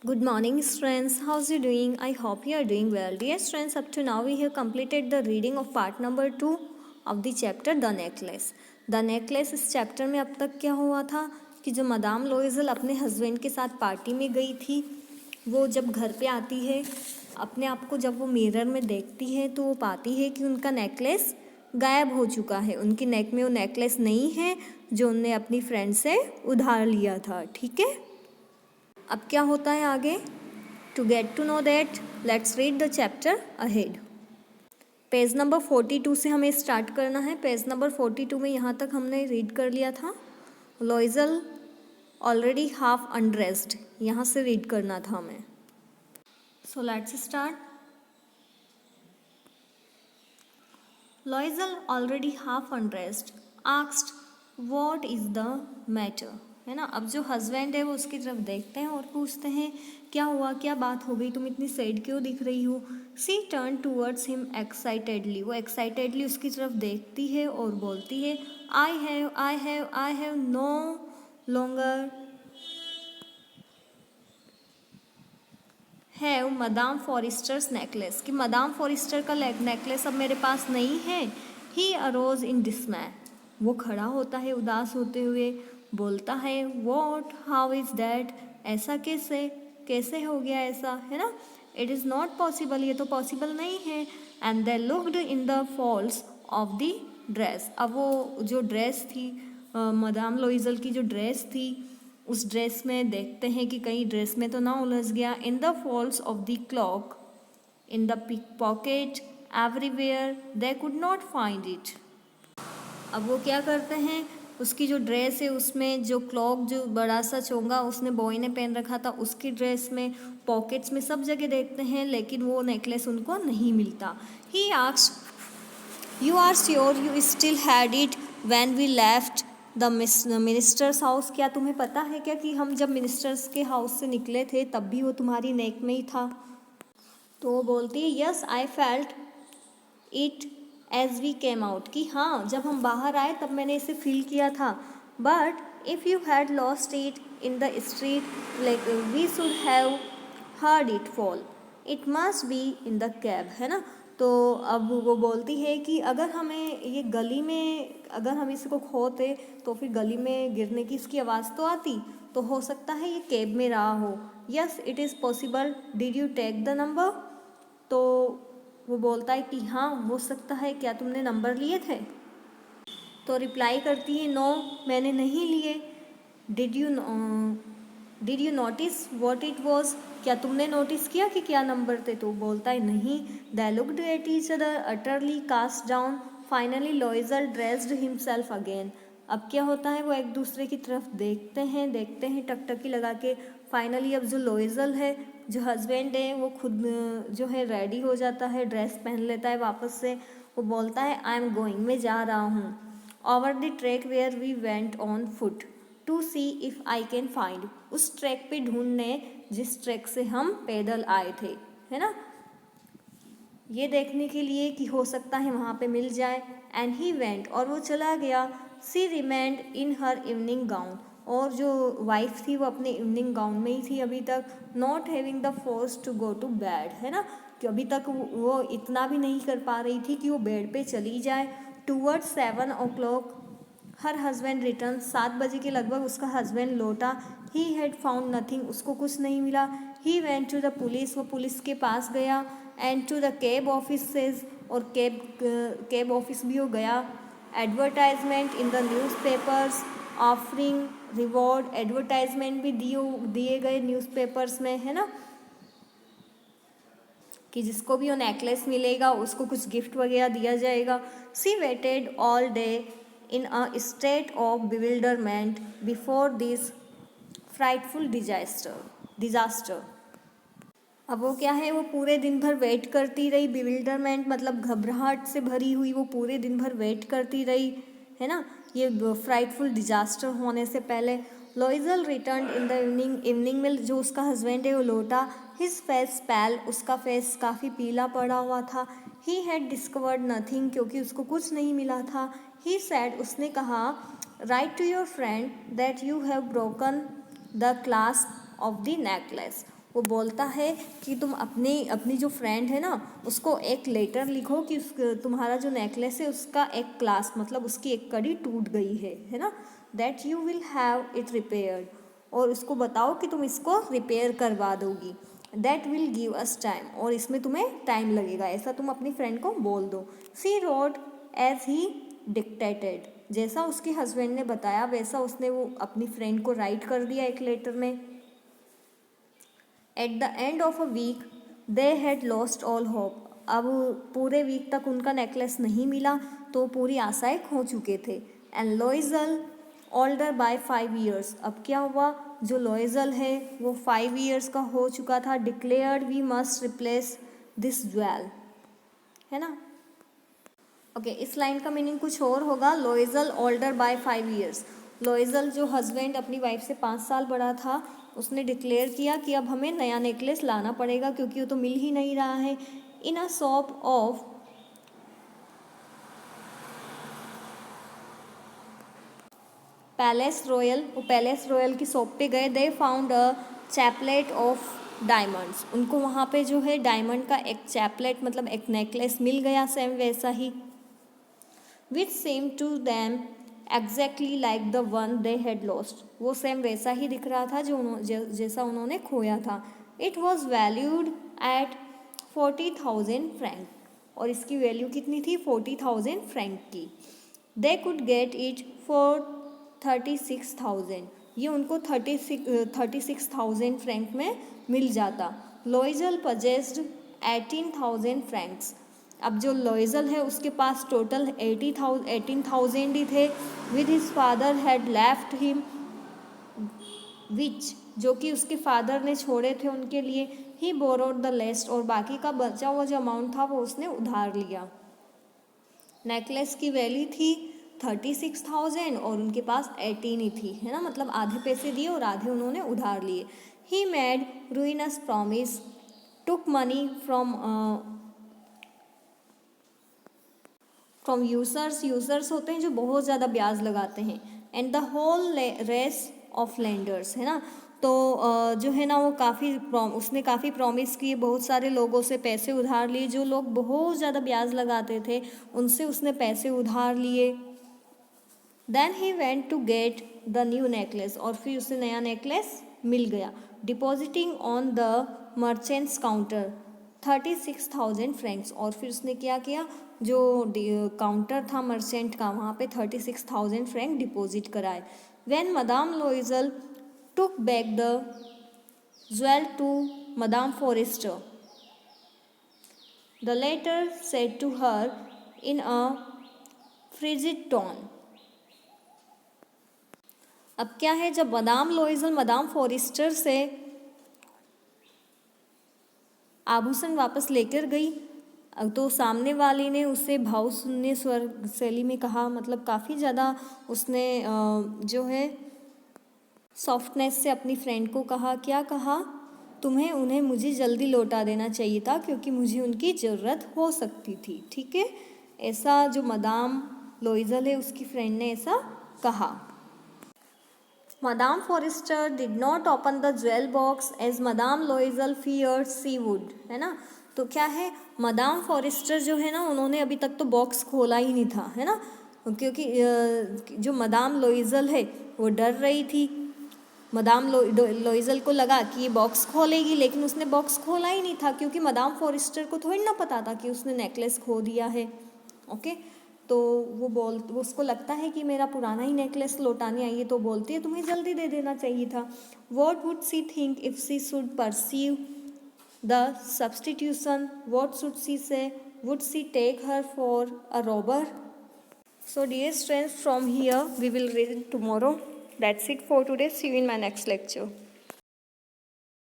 Good morning, students. How's you doing? I hope you are doing well. Dear students, up to now we have completed the reading of part number 2 of the chapter The Necklace. The Necklace इस chapter में अब तक क्या हुआ था कि जो madam लोइजल अपने हस्बैंड के साथ पार्टी में गई थी, वो जब घर पे आती है, अपने आप को जब वो मिरर में देखती है तो वो पाती है कि उनका नेकलेस गायब हो चुका है। उनकी नेक में वो नेकलेस नहीं है जो उनने अपनी फ्रेंड से उधार लिया था। ठीक है, अब क्या होता है आगे? To get to know that let's read the chapter ahead. Page number 42 से हमें स्टार्ट करना है। पेज नंबर 42 में यहाँ तक हमने रीड कर लिया था। लॉइजल ऑलरेडी हाफ अनड्रेस्ड, यहाँ से रीड करना था हमें। So let's start. लॉइजल already half undressed asked what is the matter, है ना। अब जो हस्बैंड है वो उसकी तरफ देखते हैं और पूछते हैं क्या हुआ, क्या बात हो गई, तुम इतनी सैड क्यों दिख रही हो। She turn towards him excitedly, वो एक्साइटेडली उसकी तरफ देखती है और बोलती है I have no longer have madame Forestier's necklace, कि मदाम फॉरेस्टर का नेकलेस अब मेरे पास नहीं है। ही अरोज इन डिसमय, वो खड़ा होता है उदास होते हुए, बोलता है वॉट हाउ इज़ दैट, ऐसा कैसे, कैसे हो गया ऐसा, है ना। इट इज़ नॉट पॉसिबल, ये तो पॉसिबल नहीं है। And they looked in the folds of the dress, अब वो जो ड्रेस थी, मदाम लोइजल की जो ड्रेस थी, उस ड्रेस में देखते हैं कि कहीं ड्रेस में तो ना उलझ गया। In the folds of the cloak, in the pick pocket, everywhere they could not find it. अब वो क्या करते हैं, उसकी जो ड्रेस है उसमें जो क्लॉक, जो बड़ा सा चोंगा उसने बॉय ने पहन रखा था, उसकी ड्रेस में, पॉकेट्स में, सब जगह देखते हैं लेकिन वो नेकलेस उनको नहीं मिलता। He asked you are sure you still had it when we left the minister's house, क्या तुम्हें पता है क्या कि हम जब मिनिस्टर्स के हाउस से निकले थे तब भी वो तुम्हारी नेक में ही था। तो वो बोलती है yes I felt it as we came out, कि हाँ जब हम बाहर आए तब मैंने इसे फील किया था। But if you had lost it in the street like we should have heard it fall, it must be in the cab, है ना। तो अब वो बोलती है कि अगर हमें ये गली में, अगर हम इसको खोते तो फिर गली में गिरने की इसकी आवाज़ तो आती, तो हो सकता है ये कैब में रहा हो। Yes it is possible, did you take the number, तो वो बोलता है कि हाँ हो सकता है, क्या तुमने नंबर लिए थे। तो रिप्लाई करती है नो मैंने नहीं लिए। Did you notice what it was, क्या तुमने नोटिस किया कि क्या नंबर थे, तो बोलता है नहीं। They looked at each other utterly cast down, finally Loisel dressed himself again. अब क्या होता है, वो एक दूसरे की तरफ देखते हैं टकटकी लगा के। फाइनली अब जो लॉइजल है, जो हस्बैंड है, वो खुद जो है रेडी हो जाता है, ड्रेस पहन लेता है वापस से। वो बोलता है आई एम गोइंग, मैं जा रहा हूँ, over the track where we went on foot to see if I can find, उस ट्रैक पे ढूंढने जिस ट्रैक से हम पैदल आए थे, है ना, ये देखने के लिए कि हो सकता है वहाँ पे मिल जाए। एंड ही वेंट, और वो चला गया। She remained in her evening gown, और जो वाइफ थी वो अपने इवनिंग गाउन में ही थी अभी तक। Not having the force to go to bed, है ना, कि अभी तक वो इतना भी नहीं कर पा रही थी कि वो बेड पे चली जाए। Toward 7 o'clock her husband return, 7 बजे के लगभग उसका हस्बैंड लौटा। ही हैड फाउंड नथिंग, उसको कुछ नहीं मिला। He went to the police, वो पुलिस के पास गया। And to the cab offices, और कैब ऑफिस भी हो गया। Advertisement in the newspapers offering reward, advertisement भी दिए गए न्यूज़पेपर्स में, है ना, कि जिसको भी वो नेकलेस मिलेगा उसको कुछ गिफ्ट वगैरह दिया जाएगा। She waited all day in a state of bewilderment before this frightful disaster. अब वो क्या है, वो पूरे दिन भर वेट करती रही, बिविल्डरमेंट मतलब घबराहट से भरी हुई, वो पूरे दिन भर वेट करती रही, है ना, ये फ्राइटफुल डिजास्टर होने से पहले। लॉइजल रिटर्न इन द इवनिंग में जो उसका हस्बैंड है वो लौटा। हिज फेस पैल, उसका फेस काफ़ी पीला पड़ा हुआ था। ही हैड डिस्कवर्ड नथिंग, क्योंकि उसको कुछ नहीं मिला था। ही सैड, उसने कहा write to your friend that you have broken the clasp of the necklace, वो बोलता है कि तुम अपनी जो फ्रेंड है ना उसको एक लेटर लिखो कि तुम्हारा जो नेकलेस है उसका एक क्लास मतलब उसकी एक कड़ी टूट गई है ना, that you will have it repaired, और उसको बताओ कि तुम इसको रिपेयर करवा दोगी, that will give us time, और इसमें तुम्हें टाइम लगेगा, ऐसा तुम अपनी फ्रेंड को बोल दो। She wrote as he dictated, जैसा उसके हस्बैंड ने बताया वैसा उसने वो अपनी फ्रेंड को राइट कर दिया एक लेटर में। At the end of a week they had lost all hope, अब पूरे वीक तक उनका नेकलेस नहीं मिला तो पूरी आशाएं खो चुके थे। एंड लोइजल ओल्डर बाय 5 years, अब क्या हुआ, जो लोइजल है वो 5 years का हो चुका था, declared we must replace this jewel, है ना। ओके, इस लाइन का मीनिंग कुछ और होगा, लोइजल ओल्डर बाय 5 years, लोइजल जो हस्बैंड अपनी वाइफ से 5 साल बड़ा था उसने डिक्लेयर किया कि अब हमें नया नेकलेस लाना पड़ेगा क्योंकि वो तो मिल ही नहीं रहा है। इन अ शॉप ऑफ पैलेस रॉयल, वो पैलेस रॉयल की शॉप पे गए, they found a chaplet of diamonds, उनको वहाँ पे जो है डायमंड का एक चैपलेट मतलब एक नेकलेस मिल गया सेम वैसा ही, which seemed to them exactly like the one they had lost, वो सेम वैसा ही दिख रहा था जैसा उन्होंने खोया था। It was valued at 40,000 franc, और इसकी वैल्यू कितनी थी 40,000 फ्रैंक की। They could get it for 36,000, ये उनको 36,000 फ्रैंक में मिल जाता। लोइजल पजेस्ड 18,000 फ्रैंक्स, अब जो लोइजल है उसके पास टोटल 18,000 ही थे। With his father had left him which, जो कि उसके फादर ने छोड़े थे उनके लिए, ही बोरोड द लेस्ट, और बाकी का बचा हुआ जो अमाउंट था वो उसने उधार लिया। नेकलेस की वैल्यू थी 36,000 और उनके पास 18 ही थी, है ना, मतलब आधे पैसे दिए और आधे उन्होंने उधार लिए। He made ruinous promise, took money from usurers, usurers होते हैं जो बहुत ज़्यादा ब्याज लगाते हैं, and the whole race of lenders, है ना, तो जो है ना वो उसने काफ़ी प्रॉमिस किए, बहुत सारे लोगों से पैसे उधार लिए, जो लोग बहुत ज़्यादा ब्याज लगाते थे उनसे उसने पैसे उधार लिए। Then he went to get the new necklace, और फिर उसे नया नेकलेस मिल गया। Depositing on the merchant's counter 36,000 francs, और फिर उसने क्या किया, जो काउंटर था मर्चेंट का वहाँ पे 36,000 फ्रैंक डिपॉजिट कराए। When Madame Loisel took back the jewel to Madame Forestier, the latter said to her in a frigid tone, अब क्या है, जब मदाम लोइजल मदाम फॉरेस्टर से आभूषण वापस लेकर गई तो सामने वाली ने उससे भाव शून्य स्वर शैली में कहा, मतलब काफ़ी ज़्यादा उसने जो है सॉफ्टनेस से अपनी फ्रेंड को कहा, क्या कहा, तुम्हें उन्हें मुझे जल्दी लौटा देना चाहिए था क्योंकि मुझे उनकी ज़रूरत हो सकती थी, ठीक है, ऐसा जो मदाम लोइजल है उसकी फ्रेंड ने ऐसा कहा। Madame Forestier did not open the jewel box as Madame Loisel feared she would, है ना, तो क्या है, मदाम फॉरेस्टर जो है ना उन्होंने अभी तक तो बॉक्स खोला ही नहीं था, है ना, क्योंकि जो मदाम लोइजल है वो डर रही थी। मदाम लोइजल को लगा कि ये बॉक्स खोलेगी, लेकिन उसने बॉक्स खोला ही नहीं था क्योंकि मदाम फॉरेस्टर को थोड़ी ना पता था कि उसने नेकलेस खो दिया है। ओके, तो वो उसको लगता है कि मेरा पुराना ही नेकलेस लौटाने आई है, तो बोलती है तुम्हें जल्दी दे देना चाहिए था। What would she think if she should perceive the substitution, what should she say, would she take her for a robber. So dear students, from here we will read tomorrow. That's it for today. See you in my next lecture.